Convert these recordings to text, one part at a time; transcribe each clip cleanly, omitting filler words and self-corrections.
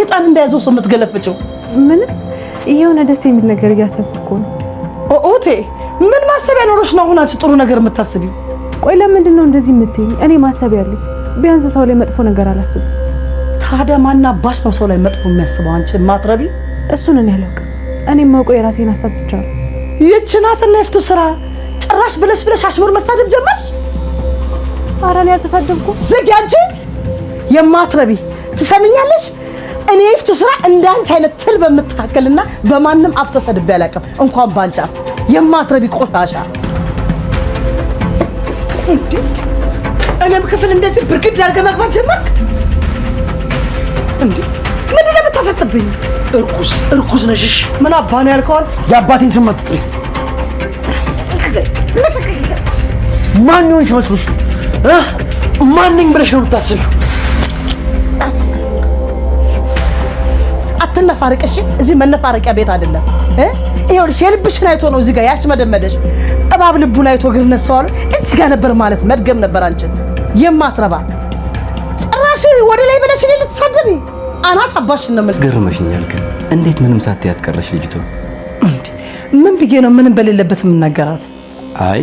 ሴጣን እንደያዘው ሰው የምትገለፍጭው? ምን የሆነ ደስ የሚል ነገር እያሰብኩ ነው። ኦቴ ምን ማሰቢያ ኖሮሽ ነው አሁን አንቺ ጥሩ ነገር የምታስቢው? ቆይ ለምንድን ነው እንደዚህ የምትይኝ? እኔ ማሰቢያ አለኝ። ቢያንስ ሰው ላይ መጥፎ ነገር አላስብም። ታዲያ ማን አባሽ ነው ሰው ላይ መጥፎ የሚያስበው? አንቺ ማትረቢ። እሱን እኔ አላውቅም። እኔ የማውቀው የራሴን ሀሳብ ብቻ ነው። ይህች ናትና የፍቱ ስራ ጭራሽ ብለሽ አሽሙር መሳደብ ጀመርሽ። ኧረ እኔ አልተሳደብኩም። ዝግ አንቺ የማትረቢ ትሰሚኛለሽ? እኔ የፍቱ ስራ እንዳንቺ አይነት ትል በምትካከልና በማንም አፍ ተሰድቤ አላውቅም። እንኳን ባንቺ አፍ የማትረቢ ቆሻሻ። እኔም ክፍል እንደዚህ ብርግድ አድርገህ መግባት ጀመርክ እንዴ? ምንድን ነው የምታፈጥብኝ? እርኩስ ነሽሽ። ምን አባ ነው ያልከው? የአባቴን ስም አትጥሪ። ማን ይሆንሽ መስሎሽ? ማን ነኝ ብለሽ ነው የምታስቢው? አትነፋርቅሽ። እዚህ መነፋረቂያ ቤት አይደለም። ይኸውልሽ የልብሽን አይቶ ነው እዚህ ጋር ያሽመደመደሽ። እባብ ልቡን አይቶ እግር ነሳዋል። እዚህ ጋር ነበር ማለት መድገም ነበር። አንቺን የማትረባ ጭራሽ ወደ ላይ ብለሽ እኔ ልትሳደቢ አናት አባሽን ነው ገርመሽኛል። ግን እንዴት ምንም ሳትይ አትቀረሽ ልጅቷ? ምን ብዬ ነው ምንም በሌለበት የምናገራት? አይ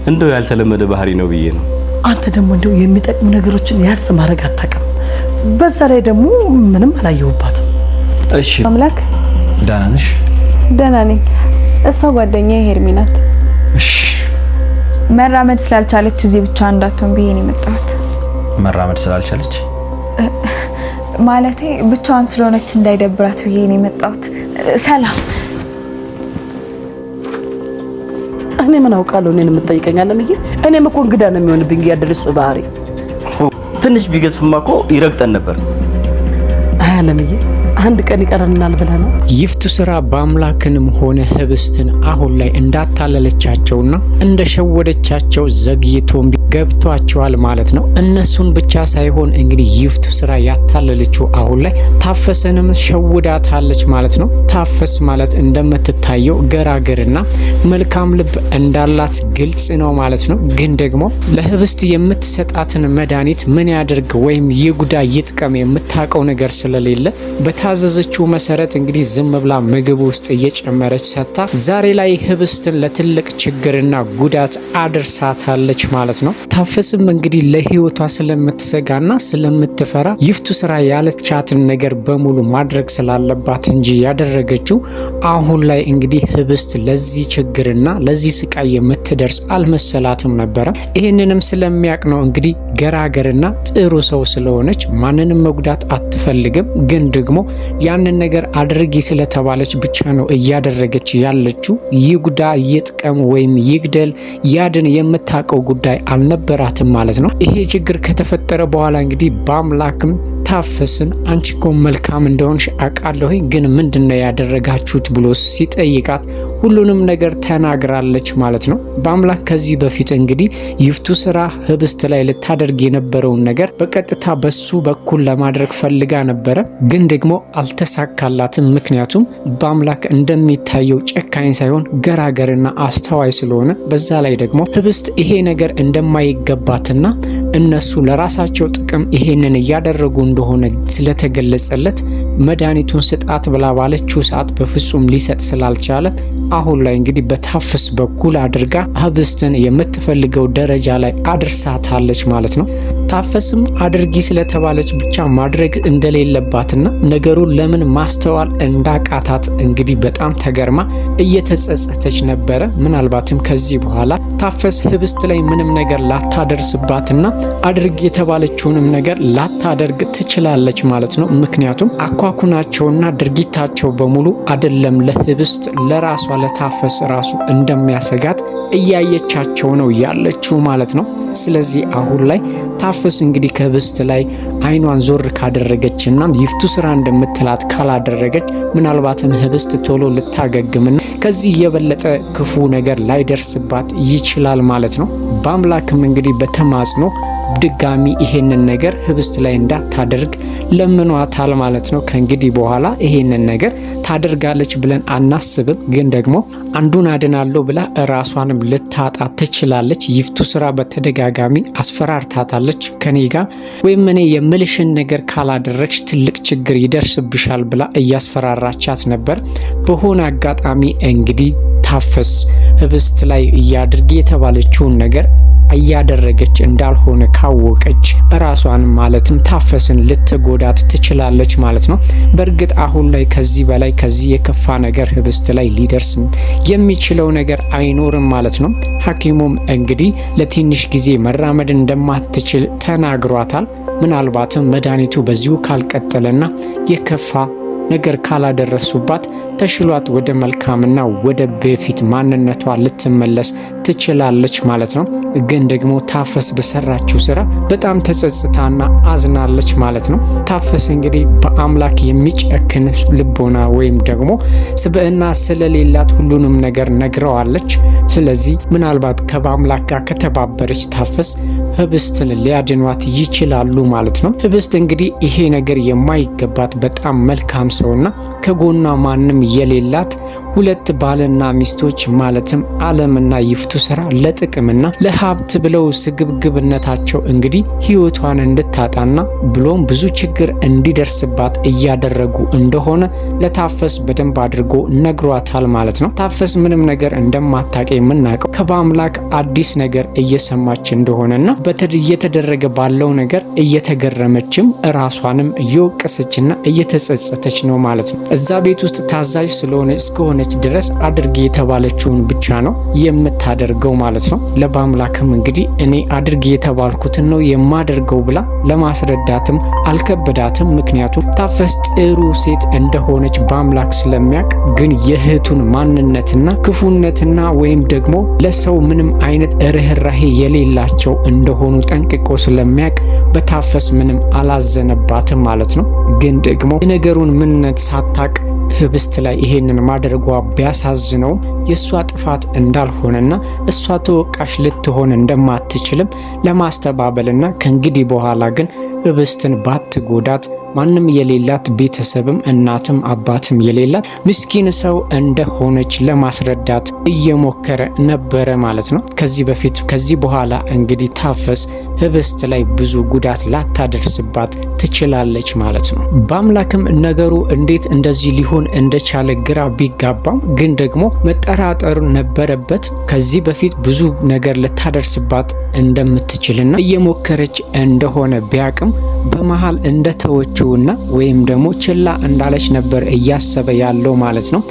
እንደው ያልተለመደ ባህሪ ነው ብዬ ነው። አንተ ደግሞ እንደው የሚጠቅሙ ነገሮችን ያስ ማድረግ አታውቅም። በዛ ላይ ደግሞ ምንም አላየሁባትም። እሺ አምላክ ደህና ነሽ? ደህና ነኝ። እሷ ጓደኛዬ ሄርሚ ናት። እሺ መራመድ ስላልቻለች እዚህ ብቻ እንዳትሆን ብዬ ነው የመጣሁት። መራመድ ስላልቻለች ማለቴ ብቻዋን ስለሆነች እንዳይደብራት ብዬ ነው የመጣሁት። ሰላም። እኔ ምን አውቃለሁ? እኔን የምትጠይቀኛለህ? እኔም እኮ እንግዳ ነው የሚሆንብኝ ያደረሱ ባህሪ። ትንሽ ቢገዝፍማ እኮ ይረግጠን ነበር። አለምዬ አንድ ቀን ይቀርናል ብለህ ነው? ይፍቱ ስራ በአምላክንም ሆነ ህብስትን አሁን ላይ እንዳታለለቻቸውና እንደሸወደቻቸው ዘግይቶም ገብቷቸዋል ማለት ነው። እነሱን ብቻ ሳይሆን እንግዲህ ይፍቱ ስራ ያታለለችው አሁን ላይ ታፈሰንም ሸውዳታለች ማለት ነው። ታፈስ ማለት እንደምትታየው ገራገርና መልካም ልብ እንዳላት ግልጽ ነው ማለት ነው። ግን ደግሞ ለህብስት የምትሰጣትን መድኃኒት ምን ያደርግ ወይም ይጉዳ ይጥቀም የምታውቀው ነገር ስለሌለ በታዘዘችው መሰረት እንግዲህ ዝም ብላ ምግብ ውስጥ እየጨመረች ሰጥታ ዛሬ ላይ ህብስትን ለትልቅ ችግርና ጉዳት አድርሳታለች ማለት ነው። ታፈስም እንግዲህ ለህይወቷ ስለምትሰጋና ስለምትፈራ ይፍቱ ስራ ያለቻትን ነገር በሙሉ ማድረግ ስላለባት እንጂ ያደረገችው አሁን ላይ እንግዲህ ህብስት ለዚህ ችግርና ለዚህ ስቃይ የምትደርስ አልመሰላትም ነበረ። ይህንንም ስለሚያቅ ነው እንግዲህ ገራገርና ጥሩ ሰው ስለሆነች ማንንም መጉዳት አትፈልግም። ግን ደግሞ ያንን ነገር አድርጊ ስለተባለች ብቻ ነው እያደረገች ያለችው። ይጉዳ ይጥቀም ወይም ይግደል ያድን የምታውቀው ጉዳይ አልነበራትም ማለት ነው። ይሄ ችግር ከተፈጠረ በኋላ እንግዲህ በአምላክም ታፈስን አንቺ እኮ መልካም እንደሆንሽ አውቃለሁ፣ ግን ምንድነው ያደረጋችሁት ብሎ ሲጠይቃት ሁሉንም ነገር ተናግራለች ማለት ነው። በአምላክ ከዚህ በፊት እንግዲህ ይፍቱ ስራ ህብስት ላይ ልታደርግ የነበረውን ነገር በቀጥታ በሱ በኩል ለማድረግ ፈልጋ ነበረ፣ ግን ደግሞ አልተሳካላትም። ምክንያቱም በአምላክ እንደሚታየው ጨካኝ ሳይሆን ገራገርና አስተዋይ ስለሆነ፣ በዛ ላይ ደግሞ ህብስት ይሄ ነገር እንደማይገባትና እነሱ ለራሳቸው ጥቅም ይሄንን እያደረጉ እንደሆነ ስለተገለጸለት መድኃኒቱን ስጣት ብላ ባለችው ሰዓት በፍጹም ሊሰጥ ስላልቻለ አሁን ላይ እንግዲህ በታፈስ በኩል አድርጋ ህብስትን የምትፈልገው ደረጃ ላይ አድርሳታለች ማለት ነው። ታፈስም አድርጊ ስለተባለች ብቻ ማድረግ እንደሌለባትና ነገሩን ለምን ማስተዋል እንዳቃታት እንግዲህ በጣም ተገርማ እየተጸጸተች ነበረ። ምናልባትም ከዚህ በኋላ ታፈስ ህብስት ላይ ምንም ነገር ላታደርስባትና አድርጊ የተባለችውንም ነገር ላታደርግ ትችላለች ማለት ነው። ምክንያቱም አኳኩናቸውና ድርጊታቸው በሙሉ አይደለም ለህብስት ለራሷ ለታፈስ ራሱ እንደሚያሰጋት እያየቻቸው ነው ያለችው ማለት ነው። ስለዚህ አሁን ላይ ታፈስ እንግዲህ ከህብስት ላይ አይኗን ዞር ካደረገችና ይፍቱ ስራ እንደምትላት ካላደረገች ምናልባትም ህብስት ቶሎ ልታገግምና ከዚህ የበለጠ ክፉ ነገር ላይደርስባት ይችላል ማለት ነው። በአምላክም እንግዲህ በተማጽኖ ድጋሚ ይሄንን ነገር ህብስት ላይ እንዳታደርግ ለምኗታል ማለት ነው። ከእንግዲህ በኋላ ይሄንን ነገር ታደርጋለች ብለን አናስብም፣ ግን ደግሞ አንዱን አድናለሁ ብላ ራሷንም ልታጣ ትችላለች። ይፍቱ ስራ በተደጋጋሚ አስፈራርታታለች። ከኔ ጋር ወይም እኔ የምልሽን ነገር ካላደረግሽ ትልቅ ችግር ይደርስብሻል ብላ እያስፈራራቻት ነበር። በሆነ አጋጣሚ እንግዲህ ታፈስ ህብስት ላይ እያድርግ የተባለችውን ነገር እያደረገች እንዳልሆነ ካወቀች ራሷን ማለትም ታፈስን ልትጎዳት ትችላለች ማለት ነው። በእርግጥ አሁን ላይ ከዚህ በላይ ከዚህ የከፋ ነገር ህብስት ላይ ሊደርስ የሚችለው ነገር አይኖርም ማለት ነው። ሐኪሙም እንግዲህ ለትንሽ ጊዜ መራመድ እንደማትችል ተናግሯታል። ምናልባትም መድኃኒቱ በዚሁ ካልቀጠለና የከፋ ነገር ካላደረሱባት ተሽሏት ወደ መልካምና ወደ በፊት ማንነቷ ልትመለስ ትችላለች ማለት ነው። ግን ደግሞ ታፈስ በሰራችው ስራ በጣም ተጸጽታና አዝናለች ማለት ነው። ታፈስ እንግዲህ በአምላክ የሚጨክን ልቦና ወይም ደግሞ ስብዕና ስለሌላት ሁሉንም ነገር ነግረዋለች። ስለዚህ ምናልባት ከአምላክ ጋር ከተባበረች ታፈስ ህብስትን ሊያድኗት ይችላሉ ማለት ነው። ህብስት እንግዲህ ይሄ ነገር የማይገባት በጣም መልካም ሰውና ከጎኗ ማንም የሌላት ሁለት ባልና ሚስቶች ማለትም ዓለምና ይፍቱ ስራ ለጥቅምና ለሀብት ብለው ስግብግብነታቸው እንግዲህ ህይወቷን እንድታጣና ብሎም ብዙ ችግር እንዲደርስባት እያደረጉ እንደሆነ ለታፈስ በደንብ አድርጎ ነግሯታል ማለት ነው። ታፈስ ምንም ነገር እንደማታውቅ የምናውቀው ከበአምላክ አዲስ ነገር እየሰማች እንደሆነና እየተደረገ ባለው ነገር እየተገረመችም ራሷንም እየወቀሰችና እየተጸጸተች ነው ማለት ነው። እዛ ቤት ውስጥ ታዛዥ ስለሆነ እስከሆነ ድረስ አድርጌ የተባለችውን ብቻ ነው የምታደርገው ማለት ነው። ለባምላክም እንግዲህ እኔ አድርጌ የተባልኩትን ነው የማደርገው ብላ ለማስረዳትም አልከበዳትም። ምክንያቱም ታፈስ ጥሩ ሴት እንደሆነች ባምላክ ስለሚያውቅ፣ ግን የእህቱን ማንነትና ክፉነትና ወይም ደግሞ ለሰው ምንም አይነት ርህራሄ የሌላቸው እንደሆኑ ጠንቅቆ ስለሚያውቅ በታፈስ ምንም አላዘነባትም ማለት ነው። ግን ደግሞ የነገሩን ምንነት ሳታቅ ህብስት ላይ ይሄንን ማድረጓ ቢያሳዝነው የሷ ጥፋት እንዳልሆነና እሷ ተወቃሽ ልትሆን እንደማትችልም ለማስተባበልና ከእንግዲህ በኋላ ግን ህብስትን ባትጎዳት ማንም የሌላት ቤተሰብም እናትም አባትም የሌላት ምስኪን ሰው እንደሆነች ለማስረዳት እየሞከረ ነበረ ማለት ነው። ከዚህ በኋላ እንግዲህ ታፈስ ህብስት ላይ ብዙ ጉዳት ላታደርስባት ትችላለች ማለት ነው። በአምላክም ነገሩ እንዴት እንደዚህ ሊሆን እንደቻለ ግራ ቢጋባም ግን ደግሞ መጠራጠሩ ነበረበት። ከዚህ በፊት ብዙ ነገር ልታደርስባት እንደምትችልና እየሞከረች እንደሆነ ቢያቅም በመሃል እንደተወችውና ወይም ደግሞ ችላ እንዳለች ነበር እያሰበ ያለው ማለት ነው።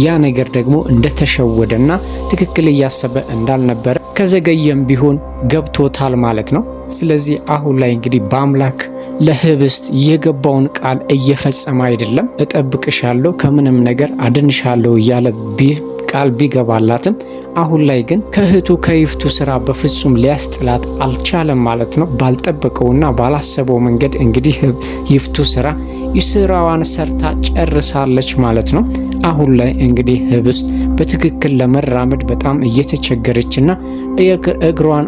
ያ ነገር ደግሞ እንደተሸወደና ትክክል እያሰበ እንዳልነበረ ከዘገየም ቢሆን ገብቶታል ማለት ነው። ስለዚህ አሁን ላይ እንግዲህ በአምላክ ለህብስት የገባውን ቃል እየፈጸመ አይደለም። እጠብቅሻለሁ፣ ከምንም ነገር አድንሻለሁ እያለ ቃል ቢገባላትም አሁን ላይ ግን ከእህቱ ከይፍቱ ስራ በፍጹም ሊያስጥላት አልቻለም ማለት ነው። ባልጠበቀውና ባላሰበው መንገድ እንግዲህ ይፍቱ ስራዋን ሰርታ ጨርሳለች ማለት ነው። አሁን ላይ እንግዲህ ህብስት በትክክል ለመራመድ በጣም እየተቸገረችና እግሯን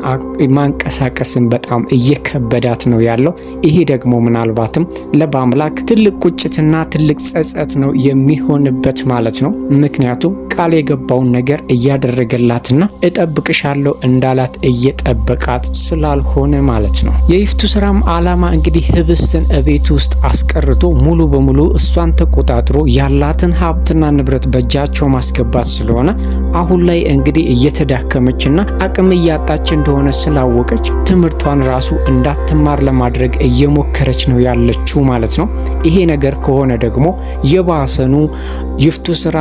ማንቀሳቀስን በጣም እየከበዳት ነው ያለው። ይሄ ደግሞ ምናልባትም ለባምላክ ትልቅ ቁጭትና ትልቅ ጸጸት ነው የሚሆንበት ማለት ነው። ምክንያቱም ቃል የገባውን ነገር እያደረገላትና እጠብቅሻለሁ እንዳላት እየጠበቃት ስላልሆነ ማለት ነው። የይፍቱ ስራም አላማ እንግዲህ ህብስትን እቤት ውስጥ አስቀርቶ ሙሉ በሙሉ እሷን ተቆጣጥሮ ያላትን ሀብትና ንብረት በእጃቸው ማስገባት ስለሆነ አሁን ላይ እንግዲህ እየተዳከመችና አቅም እያጣች እንደሆነ ስላወቀች ትምህርቷን ራሱ እንዳትማር ለማድረግ እየሞከረች ነው ያለችው ማለት ነው። ይሄ ነገር ከሆነ ደግሞ የባሰኑ ይፍቱ ስራ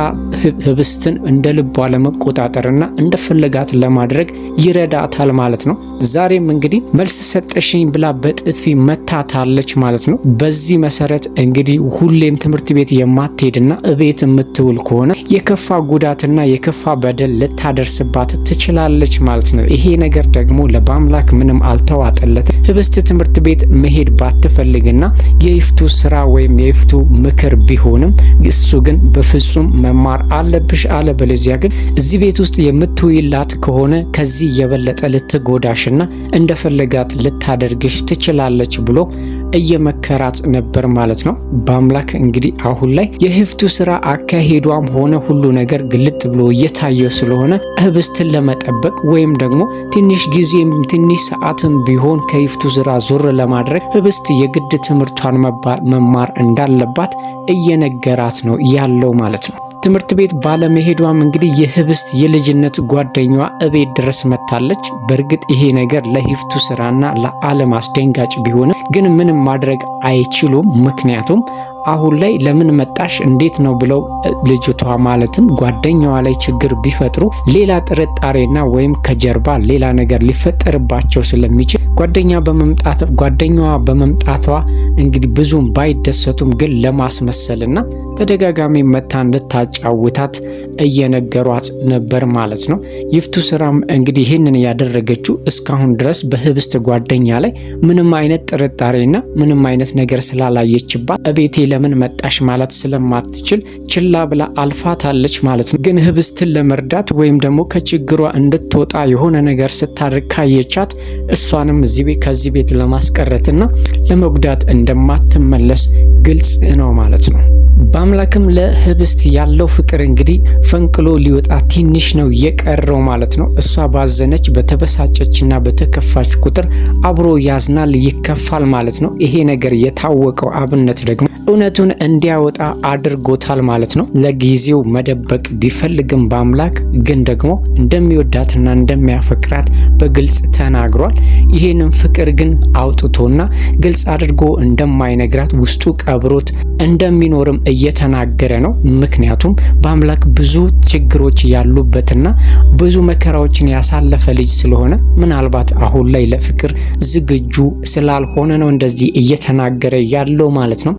ህብስትን እንደ ልቧ ለመቆጣጠርና እንደፈለጋት ለማድረግ ይረዳታል ማለት ነው። ዛሬም እንግዲህ መልስ ሰጠሽኝ ብላ በጥፊ መታታለች ማለት ነው። በዚህ መሰረት እንግዲህ ሁሌም ትምህርት ቤት የማትሄድና እቤት የምትውል ከሆነ የከፋ ጉዳትና የከፋ በደል ልታደርስባት ትችላለች ማለት ነው። ይሄ ነገር ደግሞ ለባምላክ ምንም አልተዋጠለትም። ህብስት ትምህርት ቤት መሄድ ባትፈልግና የይፍቱ ስራ ወይም የይፍቱ ምክር ቢሆንም እሱ ግን በፍጹም መማር አለብሽ አለ። በለዚያ ግን እዚህ ቤት ውስጥ የምትውይላት ከሆነ ከዚህ የበለጠ ልትጎዳሽና እንደፈለጋት ልታደርግሽ ትችላለች ብሎ እየመከራት ነበር ማለት ነው። በአምላክ እንግዲህ አሁን ላይ የህፍቱ ስራ አካሄዷም ሆነ ሁሉ ነገር ግልጥ ብሎ እየታየ ስለሆነ ህብስትን ለመጠበቅ ወይም ደግሞ ትንሽ ጊዜም ትንሽ ሰዓትም ቢሆን ከህፍቱ ስራ ዞር ለማድረግ ህብስት የግድ ትምህርቷን መማር እንዳለባት እየነገራት ነው ያለው ማለት ነው። ትምህርት ቤት ባለመሄዷም እንግዲህ የህብስት የልጅነት ጓደኛዋ እቤት ድረስ መታለች። በእርግጥ ይሄ ነገር ለህፍቱ ስራና ለዓለም አስደንጋጭ ቢሆንም ግን ምንም ማድረግ አይችሉም። ምክንያቱም አሁን ላይ ለምን መጣሽ እንዴት ነው ብለው ልጅቷ ማለትም ጓደኛዋ ላይ ችግር ቢፈጥሩ ሌላ ጥርጣሬና ወይም ከጀርባ ሌላ ነገር ሊፈጠርባቸው ስለሚችል ጓደኛዋ በመምጣቷ እንግዲህ ብዙም ባይደሰቱም ግን ለማስመሰልና ተደጋጋሚ መታ እንድታጫውታት እየነገሯት ነበር ማለት ነው። ይፍቱ ስራም እንግዲህ ይህንን ያደረገችው እስካሁን ድረስ በህብስት ጓደኛ ላይ ምንም አይነት ጥርጣሬና ምንም አይነት ነገር ስላላየችባት እቤቴ ለምን መጣሽ ማለት ስለማትችል ችላ ብላ አልፋታለች ማለት ነው። ግን ህብስትን ለመርዳት ወይም ደግሞ ከችግሯ እንድትወጣ የሆነ ነገር ስታደርግ ካየቻት እሷንም ከዚህ ቤት ለማስቀረትና ለመጉዳት እንደማትመለስ ግልጽ ነው ማለት ነው። በአምላክም ለህብስት ያለው ፍቅር እንግዲህ ፈንቅሎ ሊወጣ ትንሽ ነው የቀረው ማለት ነው። እሷ ባዘነች በተበሳጨችና በተከፋች ቁጥር አብሮ ያዝናል፣ ይከፋል ማለት ነው። ይሄ ነገር የታወቀው አብነት ደግሞ እውነቱን እንዲያወጣ አድርጎታል ማለት ነው። ለጊዜው መደበቅ ቢፈልግም በአምላክ ግን ደግሞ እንደሚወዳትና እንደሚያፈቅራት በግልጽ ተናግሯል። ይሄንን ፍቅር ግን አውጥቶና ግልጽ አድርጎ እንደማይነግራት ውስጡ ቀብሮት እንደሚኖርም እየተናገረ ነው። ምክንያቱም በአምላክ ብዙ ችግሮች ያሉበትና ብዙ መከራዎችን ያሳለፈ ልጅ ስለሆነ ምናልባት አሁን ላይ ለፍቅር ዝግጁ ስላልሆነ ነው እንደዚህ እየተናገረ ያለው ማለት ነው።